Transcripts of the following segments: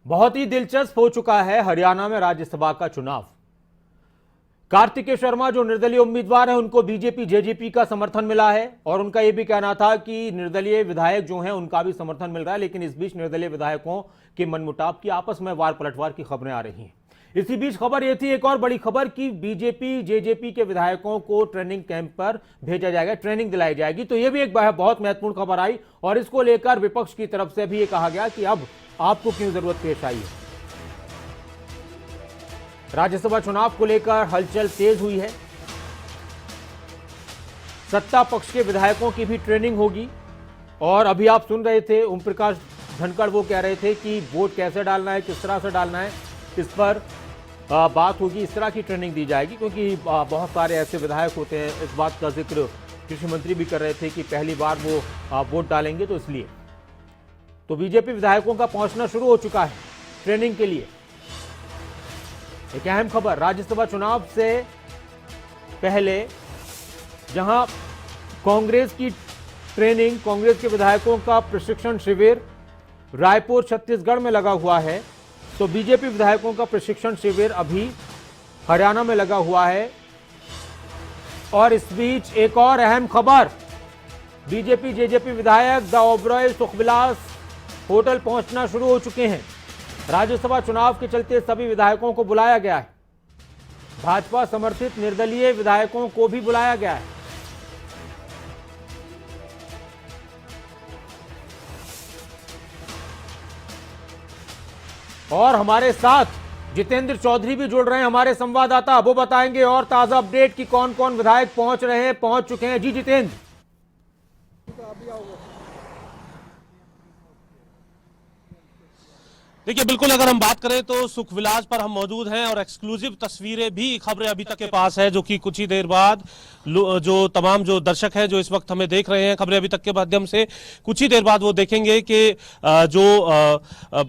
बहुत ही दिलचस्प हो चुका है हरियाणा में राज्यसभा का चुनाव। कार्तिकेय शर्मा जो निर्दलीय उम्मीदवार हैं उनको बीजेपी जेजेपी का समर्थन मिला है और उनका यह भी कहना था कि निर्दलीय विधायक जो हैं उनका भी समर्थन मिल रहा है, लेकिन इस बीच निर्दलीय विधायकों के मनमुटाव की आपस में वार पलटवार की खबरें आ रही हैं। इसी बीच खबर यह थी, एक और बड़ी खबर कि बीजेपी जेजेपी के विधायकों को ट्रेनिंग कैंप पर भेजा जाएगा, ट्रेनिंग दिलाई जाएगी। तो यह भी एक बहुत महत्वपूर्ण खबर आई और इसको लेकर विपक्ष की तरफ से भी यह कहा गया कि अब आपको क्यों जरूरत पेश आई है। राज्यसभा चुनाव को लेकर हलचल तेज हुई है। सत्ता पक्ष के विधायकों की भी ट्रेनिंग होगी और अभी आप सुन रहे थे ओम प्रकाश धनखड़ वो कह रहे थे कि वोट कैसे डालना है, किस तरह से डालना है, इस पर बात होगी। इस तरह की ट्रेनिंग दी जाएगी क्योंकि बहुत सारे ऐसे विधायक होते हैं। इस बात का जिक्र कृषि मंत्री भी कर रहे थे कि पहली बार वो वोट डालेंगे, तो इसलिए तो बीजेपी विधायकों का पहुंचना शुरू हो चुका है ट्रेनिंग के लिए। एक अहम खबर, राज्यसभा चुनाव से पहले जहां कांग्रेस की ट्रेनिंग, कांग्रेस के विधायकों का प्रशिक्षण शिविर रायपुर छत्तीसगढ़ में लगा हुआ है, तो बीजेपी विधायकों का प्रशिक्षण शिविर अभी हरियाणा में लगा हुआ है। और इस बीच एक और अहम खबर, बीजेपी जेजेपी विधायक द ओबरॉय सुखविलास होटल पहुंचना शुरू हो चुके हैं। राज्यसभा चुनाव के चलते सभी विधायकों को बुलाया गया है। भाजपा समर्थित निर्दलीय विधायकों को भी बुलाया गया है। और हमारे साथ जितेंद्र चौधरी भी जुड़ रहे हैं, हमारे संवाददाता। वो बताएंगे और ताजा अपडेट कि कौन कौन विधायक पहुंच रहे हैं, पहुंच चुके हैं। जी जितेंद्र। देखिए, बिल्कुल अगर हम बात करें तो सुखविलास पर हम मौजूद हैं और एक्सक्लूसिव तस्वीरें भी, खबरें अभी तक के पास है, जो कि कुछ ही देर बाद जो तमाम जो दर्शक हैं जो इस वक्त हमें देख रहे हैं खबरें अभी तक के माध्यम से, कुछ ही देर बाद वो देखेंगे कि जो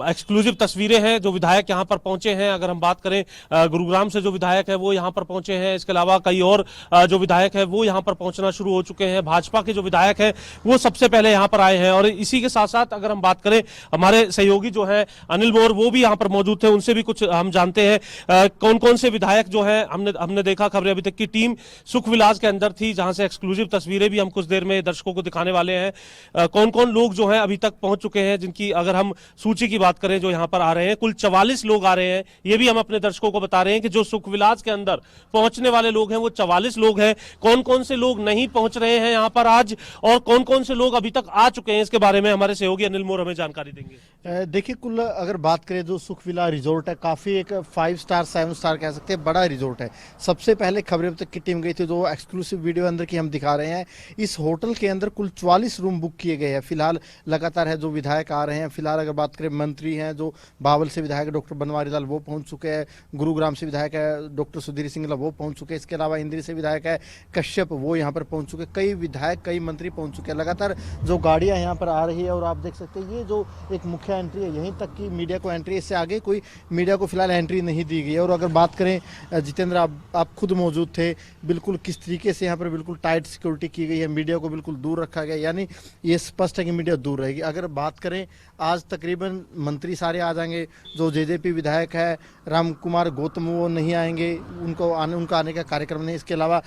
एक्सक्लूसिव तस्वीरें हैं, जो विधायक यहाँ पर पहुंचे हैं। अगर हम बात करें गुरुग्राम से जो विधायक है वो यहाँ पर पहुंचे हैं, इसके अलावा कई और जो विधायक है वो यहाँ पर पहुंचना शुरू हो चुके हैं। भाजपा के जो विधायक है वो सबसे पहले यहाँ पर आए हैं। और इसी के साथ साथ अगर हम बात करें, हमारे सहयोगी जो है अनिल मोर वो भी यहाँ पर मौजूद थे, उनसे भी कुछ हम जानते हैं कौन कौन से विधायक जो है। हमने देखा खबरें अभी तक की टीम सुखविलास के अंदर थी, जहां से एक्सक्लूसिव तस्वीरें भी हम कुछ देर में दर्शकों को दिखाने वाले हैं। कौन कौन लोग जो हैं अभी तक पहुंच चुके हैं, जिनकी अगर हम सूची की बात करें जो यहाँ पर आ रहे हैं, कुल 44 लोग आ रहे हैं। ये भी हम अपने दर्शकों को बता रहे हैं कि जो सुखविलास के अंदर पहुंचने वाले लोग हैं वो 44 लोग हैं। कौन कौन से लोग नहीं पहुंच रहे हैं यहाँ पर आज और कौन कौन से लोग अभी तक आ चुके हैं, इसके बारे में हमारे सहयोगी अनिल मोर हमें जानकारी देंगे। देखिए, कुल अगर बात करें जो सुखविला रिजोर्ट है, काफ़ी एक 5 स्टार 7 स्टार कह सकते हैं, बड़ा रिजोर्ट है। सबसे पहले खबरें तक की टीम गई थी, जो एक्सक्लूसिव वीडियो अंदर की हम दिखा रहे हैं। इस होटल के अंदर कुल 44 रूम बुक किए गए हैं। फिलहाल लगातार है जो विधायक आ रहे हैं। फिलहाल अगर बात करें, मंत्री हैं जो बावल से विधायक डॉक्टर बनवारी लाल वो पहुंच चुके हैं। गुरुग्राम से विधायक है डॉक्टर सुधीर सिंगला वो पहुंच चुके हैं। इसके अलावा इंद्री से विधायक है कश्यप वो यहाँ पर पहुंच चुके हैं। कई विधायक कई मंत्री पहुंच चुके हैं। लगातार जो गाड़ियाँ यहाँ पर आ रही है और आप देख सकते हैं ये जो एक मुख्य एंट्री है, यहीं तक की मीडिया को एंट्री, इससे आगे कोई मीडिया को फिलहाल एंट्री नहीं दी गई है। और अगर बात करें जितेंद्र, आप खुद मौजूद थे, बिल्कुल किस तरीके से यहाँ पर बिल्कुल टाइट सिक्योरिटी की गई है, मीडिया को बिल्कुल दूर रखा गया, यानी ये स्पष्ट है कि मीडिया दूर रहेगी। अगर बात करें, आज तकरीबन मंत्री सारे आ जाएंगे। जो जेजेपी विधायक है राम कुमार गौतम वो नहीं आएंगे, उनका आने का कार्यक्रम नहीं। इसके अलावा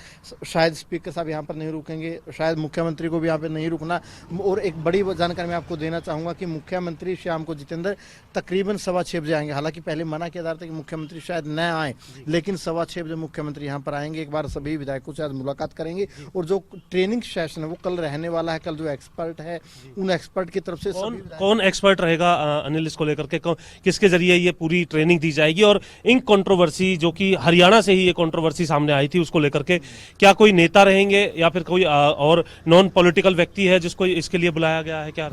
शायद स्पीकर साहब यहाँ पर नहीं रुकेंगे, शायद मुख्यमंत्री को भी यहाँ पर नहीं रुकना। और एक बड़ी जानकारी मैं आपको देना चाहूँगा कि मुख्यमंत्री शाम को जितेंद्र तकरीबन 6:15 बजे आएंगे। हालांकि पहले मना किया जा रहा था कि मुख्यमंत्री शायद न आए, लेकिन 6:15 बजे मुख्यमंत्री यहाँ पर आएंगे। एक बार सभी विधायकों से आज मुलाकात करेंगे। और जो ट्रेनिंग सेशन है वो कल रहने वाला है। कल जो एक्सपर्ट है उन एक्सपर्ट की तरफ से कौन एक्सपर्ट रहेगा अनिल, इसको लेकर के किसके जरिए ये पूरी ट्रेनिंग दी जाएगी? और इंक कंट्रोवर्सी जो कि हरियाणा से ही ये कंट्रोवर्सी सामने आई थी, उसको लेकर के क्या कोई नेता रहेंगे या फिर कोई और नॉन पॉलिटिकल व्यक्ति है जिसको इसके लिए बुलाया गया है? क्या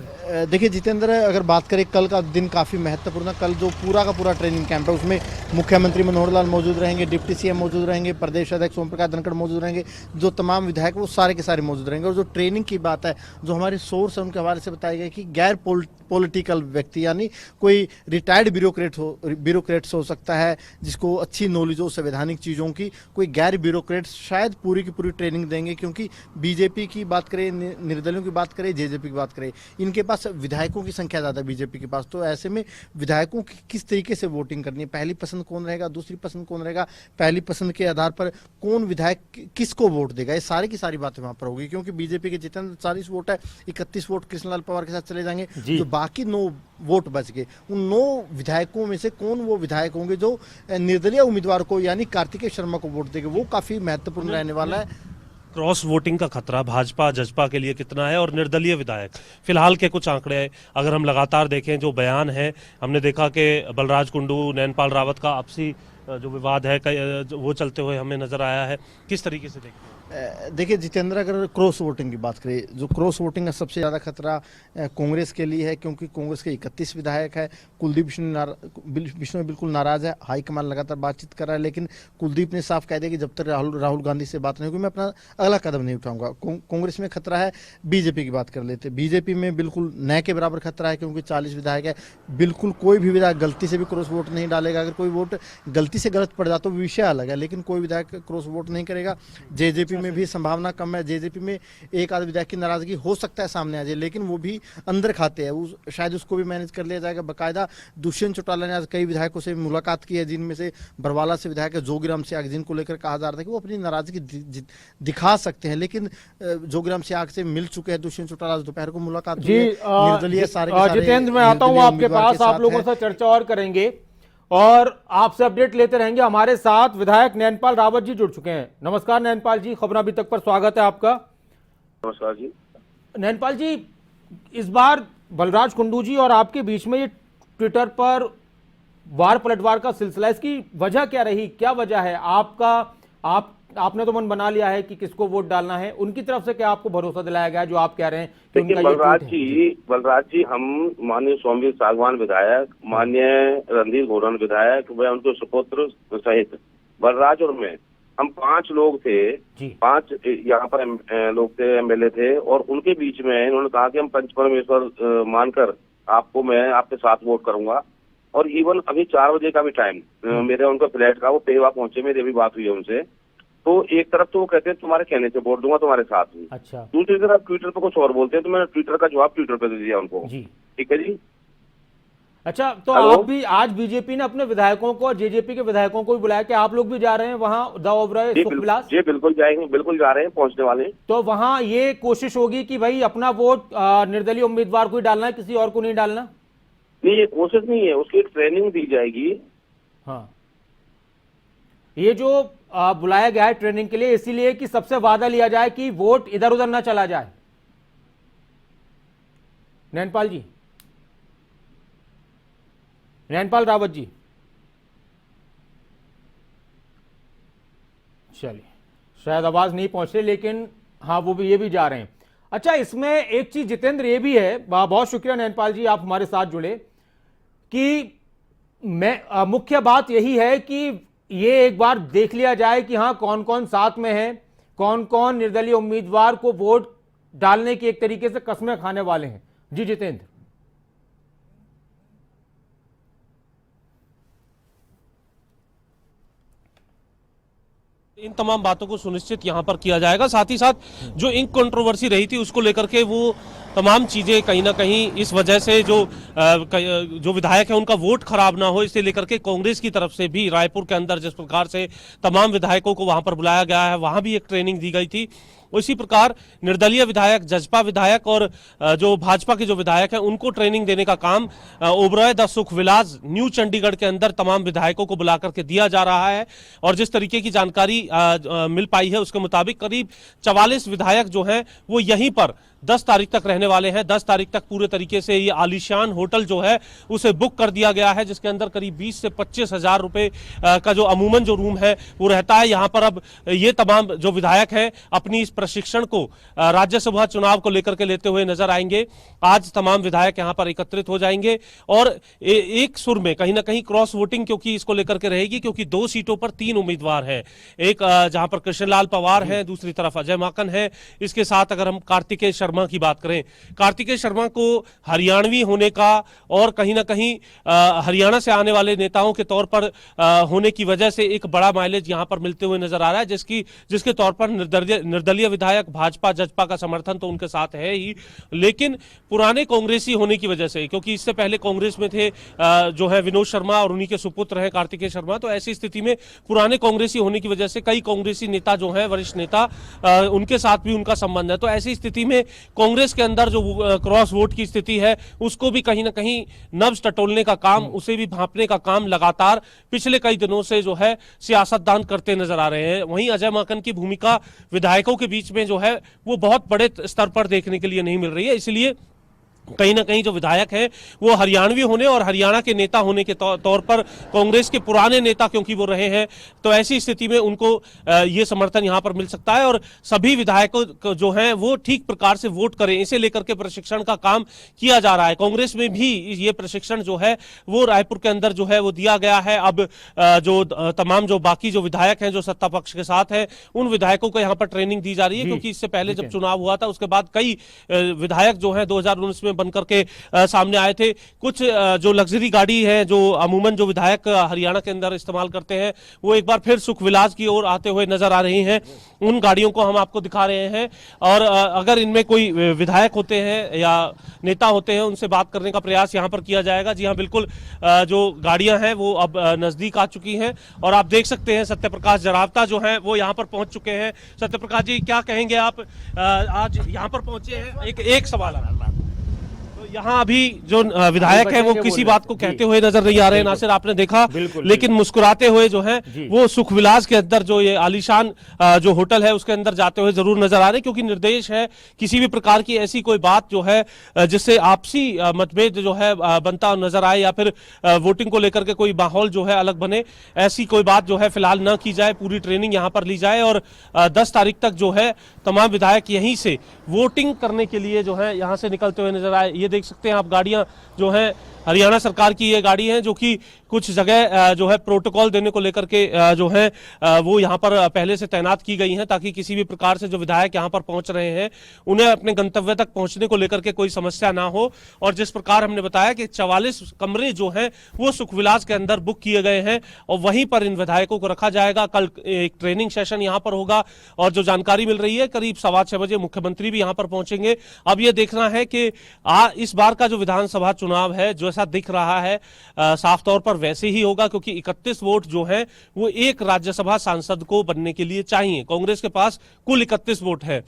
देखिए जितेंद्र, अगर बात करें कल का दिन काफी महत्वपूर्ण है। कल जो पूरा का पूरा ट्रेनिंग कैंप है उसमें मुख्यमंत्री मनोहर लाल मौजूद रहेंगे, डिप्टी सीएम मौजूद रहेंगे, प्रदेश अध्यक्ष ओम प्रकाश धनखड़ मौजूद रहेंगे, जो तमाम विधायक वो सारे के सारे मौजूद रहेंगे। और जो ट्रेनिंग की बात है, जो हमारे सोर्स है उनके हवाले से बताया गया कि गैर पॉलिटिकल व्यक्ति, यानी कोई रिटायर्ड ब्यूरोक्रेट्स हो सकता है जिसको अच्छी नॉलेज हो संवैधानिक चीज़ों की, कोई गैर ब्यूरोक्रेट्स शायद पूरी की पूरी ट्रेनिंग देंगे। क्योंकि बीजेपी की बात करें, निर्दलियों की बात करें, जेजेपी की बात करें, इनके पास विधायकों की संख्या ज़्यादा है बीजेपी के पास। तो ऐसे में विधायकों की किस तरीके से वोटिंग करनी है, पहली पसंद कौन रहेगा, दूसरी पसंद कौन रहेगा, पहली पसंद के आधार पर कौन विधायक किसको वोट देगा, ये सारी की सारी बातें वहां पर होगी। क्योंकि बीजेपी के जितने 40 वोट है, 31 वोट कृष्णलाल पवार के साथ चले जाएंगे, जो बाकी 9 वोट बच गए, उन 9 विधायकों में से कौन वो विधायक होंगे जो निर्दलीय उम्मीदवार को यानी कार्तिकेय शर्मा को वोट देंगे, वो काफी महत्वपूर्ण रहने वाला है। क्रॉस वोटिंग का खतरा भाजपा जजपा के लिए कितना है और निर्दलीय विधायक फिलहाल के कुछ आंकड़े अगर हम लगातार देखें, जो बयान है, हमने देखा कि बलराज कुंडू नैनपाल रावत का आपसी जो विवाद है वो चलते हुए हमें नजर आया है, किस तरीके से देखते हैं? देखिए जितेंद्र, अगर क्रॉस वोटिंग की बात करें, जो क्रॉस वोटिंग का सबसे ज़्यादा खतरा कांग्रेस के लिए है, क्योंकि कांग्रेस के 31 विधायक है। कुलदीप बिश्नोई बिल्कुल नाराज है, हाईकमान लगातार बातचीत कर रहा है, लेकिन कुलदीप ने साफ कह दिया कि जब तक राहुल गांधी से बात नहीं होगी मैं अपना अगला कदम नहीं उठाऊंगा। कांग्रेस में खतरा है। बीजेपी की बात कर लेते हैं, बीजेपी में बिल्कुल न के बराबर खतरा है, क्योंकि 40 विधायक है। बिल्कुल कोई भी विधायक गलती से भी क्रॉस वोट नहीं डालेगा। अगर कोई वोट गलती से गलत पड़ जाता तो विषय अलग है, लेकिन कोई विधायक क्रॉस वोट नहीं करेगा। जेजेपी में भी संभावना कम है। जेजेपी में एक आध विधायक की नाराजगी हो सकता है सामने आ जाए, लेकिन वो भी अंदर खाते हैं, शायद उसको भी मैनेज कर लिया जाएगा। बाकायदा दुष्यंत चौटाला ने आज कई विधायकों से मुलाकात की है, जिनमें से बरवाला से विधायक है जोगीराम सियाग, जिनको लेकर कहा जा रहा था कि वो अपनी नाराजगी दिखा सकते हैं, लेकिन जोगीराम सियाग से मिल चुके हैं दुष्यंत चौटाला। दोपहर को मुलाकात हुई है। निर्दलीय सारे जितेंद्र, मैं आता हूं आपके पास, आप लोगों से चर्चा और करेंगे और आपसे अपडेट लेते रहेंगे। हमारे साथ विधायक नैनपाल रावत जी जुड़ चुके हैं। नमस्कार नैनपाल जी, खबर अभी तक पर स्वागत है आपका। नमस्कार जी। नैनपाल जी, इस बार बलराज कुंडू जी और आपके बीच में ये ट्विटर पर वार पलटवार का सिलसिला, इसकी वजह क्या रही, क्या वजह है? आपने तो मन बना लिया है कि किसको वोट डालना है, उनकी तरफ से क्या आपको भरोसा दिलाया गया जो आप कह रहे हैं कि उनका बलराज जी हम माननीय सोमवीर सागवान विधायक, माननीय रणधीर घोरन विधायक व उनके सुपुत्र सहित बलराज और मैं, हम 5 लोग थे, 5 यहाँ पर लोग थे, एमएलए थे, और उनके बीच में इन्होंने कहा कि हम पंच परमेश्वर मानकर आपको मैं आपके साथ वोट करूंगा। और इवन अभी 4 बजे का भी टाइम मेरे उनका फ्लैट का, वो पेवा पहुंचे, मेरी अभी बात हुई है उनसे। तो एक तरफ तो वो कहते हैं तुम्हारे कहने से वोट दूंगा तुम्हारे साथ में, अच्छा, दूसरी तरफ ट्विटर पे कुछ और बोलते हैं, तो मैंने ट्विटर का जवाब ट्विटर पे दे दिया उनको। ठीक है जी। अच्छा, तो आप भी आज बीजेपी ने अपने विधायकों को और जेजेपी के विधायकों को भी बुलाया कि आप लोग भी जा रहे हैं वहां दावोबराय सुखविलास? जी बिल्कुल जाएंगे, बिल्कुल जा रहे हैं, पहुंचने वाले हैं। तो वहां ये कोशिश होगी कि भाई अपना वोट निर्दलीय उम्मीदवार को ही डालना है, किसी और को नहीं डालना? नहीं, ये कोशिश नहीं है, उसकी एक ट्रेनिंग दी जाएगी। हाँ, ये जो बुलाया गया है ट्रेनिंग के लिए, इसीलिए कि सबसे वादा लिया जाए कि वोट इधर उधर ना चला जाए। नैनपाल जी, नैनपाल रावत जी, चलिए शायद आवाज नहीं पहुंच रही, लेकिन हाँ वो भी, ये भी जा रहे हैं। अच्छा, इसमें एक चीज जितेंद्र ये भी है, बहुत शुक्रिया नैनपाल जी आप हमारे साथ जुड़े, कि मैं मुख्य बात यही है कि ये एक बार देख लिया जाए कि हाँ कौन कौन साथ में है, कौन कौन निर्दलीय उम्मीदवार को वोट डालने की एक तरीके से कस्में खाने वाले हैं। जी जितेंद्र। इन तमाम बातों को सुनिश्चित यहां पर किया जाएगा। साथ ही साथ जो इंक कंट्रोवर्सी रही थी उसको लेकर के वो तमाम चीजें कहीं ना कहीं इस वजह से जो विधायक है उनका वोट खराब ना हो, इसे लेकर के कांग्रेस की तरफ से भी रायपुर के अंदर जिस प्रकार से तमाम विधायकों को वहां पर बुलाया गया है, वहां भी एक ट्रेनिंग दी गई थी। उसी प्रकार निर्दलीय विधायक, जजपा विधायक और जो भाजपा के जो विधायक हैं उनको ट्रेनिंग देने का काम ओबराय द सुखविलास न्यू चंडीगढ़ के अंदर तमाम विधायकों को बुला करके दिया जा रहा है। और जिस तरीके की जानकारी मिल पाई है उसके मुताबिक करीब 44 विधायक जो हैं वो यहीं पर 10 तारीख तक रहने वाले हैं। 10 तारीख तक पूरे तरीके से ये आलीशान होटल जो है उसे बुक कर दिया गया है, जिसके अंदर करीब 20 से 25 हजार रुपए का जो अमूमन जो रूम है वो रहता है। यहाँ पर अब ये तमाम जो विधायक हैं अपनी इस प्रशिक्षण को राज्यसभा चुनाव को लेकर के लेते हुए नजर आएंगे। आज तमाम विधायक यहाँ पर एकत्रित हो जाएंगे और एक सुर में कहीं ना कहीं क्रॉस वोटिंग क्योंकि इसको लेकर के रहेगी, क्योंकि 2 सीटों पर 3 उम्मीदवार हैं। एक जहां पर कृष्णलाल पवार हैं, दूसरी तरफ अजय माकन है, इसके साथ अगर हम कार्तिकेय शर्मा की बात करें, कार्तिकेय शर्मा को हरियाणवी होने का और कहीं ना कहीं हरियाणा से आने वाले नेताओं के तौर पर होने की वजह से एक बड़ा माइलेज यहां पर मिलते हुए नजर आ रहा है, जिसके तौर पर निर्दलीय विधायक भाजपा जजपा का समर्थन तो उनके साथ है ही, लेकिन पुराने कांग्रेसी होने की वजह से, क्योंकि इससे पहले कांग्रेस में थे जो है विनोद शर्मा और उन्हीं के सुपुत्र हैं कार्तिकेय शर्मा, तो ऐसी स्थिति में पुराने कांग्रेसी होने की वजह से कई कांग्रेसी नेता जो हैं, वरिष्ठ नेता, उनके साथ भी उनका संबंध है। तो ऐसी स्थिति में कांग्रेस के अंदर जो क्रॉस वोट की स्थिति है उसको भी कहीं ना कहीं नब्ज टटोलने का काम, उसे भी भांपने का काम लगातार पिछले कई दिनों से जो है सियासतदान करते नजर आ रहे हैं। वहीं अजय माकन की भूमिका विधायकों के बीच में जो है वो बहुत बड़े स्तर पर देखने के लिए नहीं मिल रही है, इसलिए कहीं ना कहीं जो विधायक हैं वो हरियाणवी होने और हरियाणा के नेता होने के तौर पर कांग्रेस के पुराने नेता क्योंकि वो रहे हैं, तो ऐसी स्थिति में उनको ये समर्थन यहां पर मिल सकता है और सभी विधायकों जो हैं वो ठीक प्रकार से वोट करें, इसे लेकर के प्रशिक्षण का काम किया जा रहा है। कांग्रेस में भी ये प्रशिक्षण जो है वो रायपुर के अंदर जो है वो दिया गया है। अब जो तमाम जो बाकी जो विधायक हैं जो सत्ता पक्ष के साथ हैं उन विधायकों को यहाँ पर ट्रेनिंग दी जा रही है, क्योंकि इससे पहले जब चुनाव हुआ था उसके बाद कई विधायक जो है 2019 में बनकर के सामने आए थे। कुछ जो लग्जरी गाड़ी है जो अमूमन जो विधायक हरियाणा के अंदर इस्तेमाल करते हैं वो एक बार फिर सुखविलास की ओर आते हुए नजर आ रही हैं, उन गाड़ियों को हम आपको दिखा रहे हैं। और अगर इनमें कोई विधायक होते हैं या नेता होते हैं उनसे बात करने का प्रयास यहां पर किया जाएगा। जी हां, बिल्कुल जो गाड़ियां हैं वो अब नजदीक आ चुकी हैं और आप देख सकते हैं सत्यप्रकाश जरावता जो हैं वो यहां पर पहुंच चुके हैं। सत्यप्रकाश जी, क्या कहेंगे आप, आज यहां पर पहुंचे हैं, एक सवाल है, यहाँ अभी जो विधायक हैं वो किसी बात को कहते हुए नजर नहीं आ रहे हैं, नासिर आपने देखा, लेकिन मुस्कुराते हुए जो है वो सुखविलास के अंदर जो ये आलीशान जो होटल है उसके अंदर जाते हुए जरूर नजर आ रहे हैं, क्योंकि निर्देश है किसी भी प्रकार की ऐसी कोई बात जो है जिससे आपसी मतभेद जो है बनता नजर आए या फिर वोटिंग को लेकर के कोई माहौल जो है अलग बने, ऐसी कोई बात जो है फिलहाल न की जाए। पूरी ट्रेनिंग यहाँ पर ली जाए और 10 तारीख तक जो है तमाम विधायक यहीं से वोटिंग करने के लिए जो है यहाँ से निकलते हुए नजर आए। ये देख सकते हैं आप गाड़ियां जो हैं हरियाणा सरकार की ये गाड़ी है जो कि कुछ जगह जो है प्रोटोकॉल देने को लेकर के जो है वो यहाँ पर पहले से तैनात की गई हैं, ताकि किसी भी प्रकार से जो विधायक यहाँ पर पहुंच रहे हैं उन्हें अपने गंतव्य तक पहुंचने को लेकर के कोई समस्या ना हो। और जिस प्रकार हमने बताया कि 44 कमरे जो हैं वो सुखविलास के अंदर बुक किए गए हैं और वहीं पर इन विधायकों को रखा जाएगा। कल एक ट्रेनिंग सेशन यहाँ पर होगा और जो जानकारी मिल रही है करीब 6:15 बजे मुख्यमंत्री भी यहाँ पर पहुंचेंगे। अब ये देखना है कि इस बार का जो विधानसभा चुनाव है जो ऐसा दिख रहा है साफ तौर पर वैसे ही होगा, क्योंकि 31 वोट जो है वो एक राज्यसभा सांसद को बनने के लिए चाहिए। कांग्रेस के पास कुल 31 वोट है,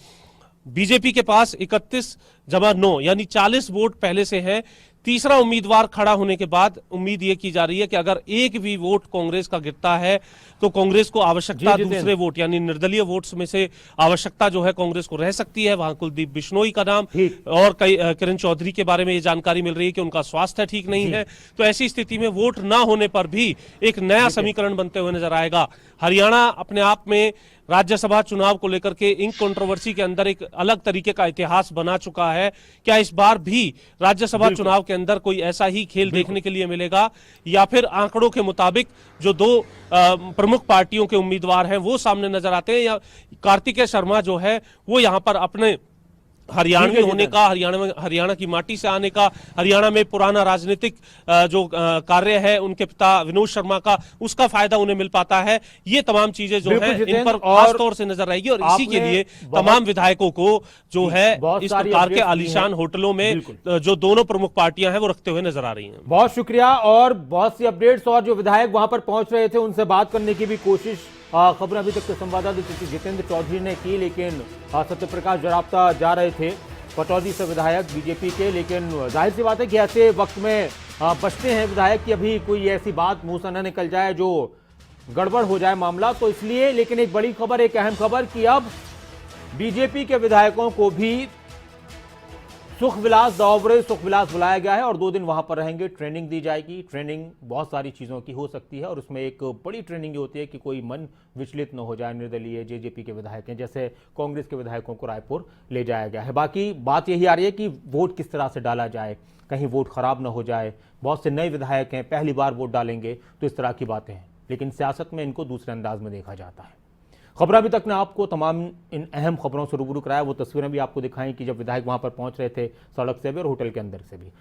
बीजेपी के पास 31 + 9 यानी 40 वोट पहले से हैं। तीसरा उम्मीदवार खड़ा होने के बाद उम्मीद ये की जा रही है कि अगर एक भी वोट कांग्रेस का गिरता है तो कांग्रेस को आवश्यकता दूसरे वोट यानी निर्दलीय वोट्स में से आवश्यकता जो है कांग्रेस को रह सकती है। वहां कुलदीप बिश्नोई का नाम और कई किरण चौधरी के बारे में ये जानकारी मिल रही है कि उनका स्वास्थ्य ठीक नहीं है, तो ऐसी स्थिति में वोट ना होने पर भी एक नया समीकरण बनते हुए नजर आएगा। हरियाणा अपने आप में राज्यसभा चुनाव को लेकर के इंक कंट्रोवर्सी के अंदर एक अलग तरीके का इतिहास बना चुका है। क्या इस बार भी राज्यसभा चुनाव के अंदर कोई ऐसा ही खेल देखने के लिए मिलेगा, या फिर आंकड़ों के मुताबिक जो 2 प्रमुख पार्टियों के उम्मीदवार हैं वो सामने नजर आते हैं, या कार्तिकेय शर्मा जो है वो यहां पर अपने हरियाणवी होने का, हरियाणा की माटी से आने का, हरियाणा में पुराना राजनीतिक जो कार्य है उनके पिता विनोद शर्मा का, उसका फायदा उन्हें मिल पाता है। ये तमाम चीजें जो है इन पर खास तौर से नजर आएगी और इसी के लिए तमाम विधायकों को जो है इस प्रकार के आलीशान होटलों में जो दोनों प्रमुख पार्टियां हैं वो रखते हुए नजर आ रही हैं। बहुत शुक्रिया। और बहुत सी अपडेट्स और जो विधायक वहां पर पहुंच रहे थे उनसे बात करने की भी कोशिश खबरें अभी तक के संवाददाता जितेंद्र चौधरी ने की, लेकिन सत्यप्रकाश जरावता जा रहे थे पटौदी से विधायक बीजेपी के, लेकिन जाहिर सी बात है कि ऐसे वक्त में बचते हैं विधायक कि अभी कोई ऐसी बात मुंह से न निकल जाए जो गड़बड़ हो जाए मामला, तो इसलिए। लेकिन एक बड़ी खबर, एक अहम खबर कि अब बीजेपी के विधायकों को भी सुखविलास बुलाया गया है और 2 दिन वहां पर रहेंगे, ट्रेनिंग दी जाएगी। ट्रेनिंग बहुत सारी चीज़ों की हो सकती है और उसमें एक बड़ी ट्रेनिंग होती है कि कोई मन विचलित न हो जाए। निर्दलीय जेजेपी के विधायक हैं, जैसे कांग्रेस के विधायकों को रायपुर ले जाया गया है। बाकी बात यही आ रही है कि वोट किस तरह से डाला जाए, कहीं वोट खराब न हो जाए। बहुत से नए विधायक हैं, पहली बार वोट डालेंगे, तो इस तरह की बातें हैं, लेकिन सियासत में इनको दूसरे अंदाज में देखा जाता है। खबर अभी तक ने आपको तमाम इन अहम खबरों से रूबरू कराया, वो तस्वीरें भी आपको दिखाई कि जब विधायक वहां पर पहुंच रहे थे सड़क से भी और होटल के अंदर से भी।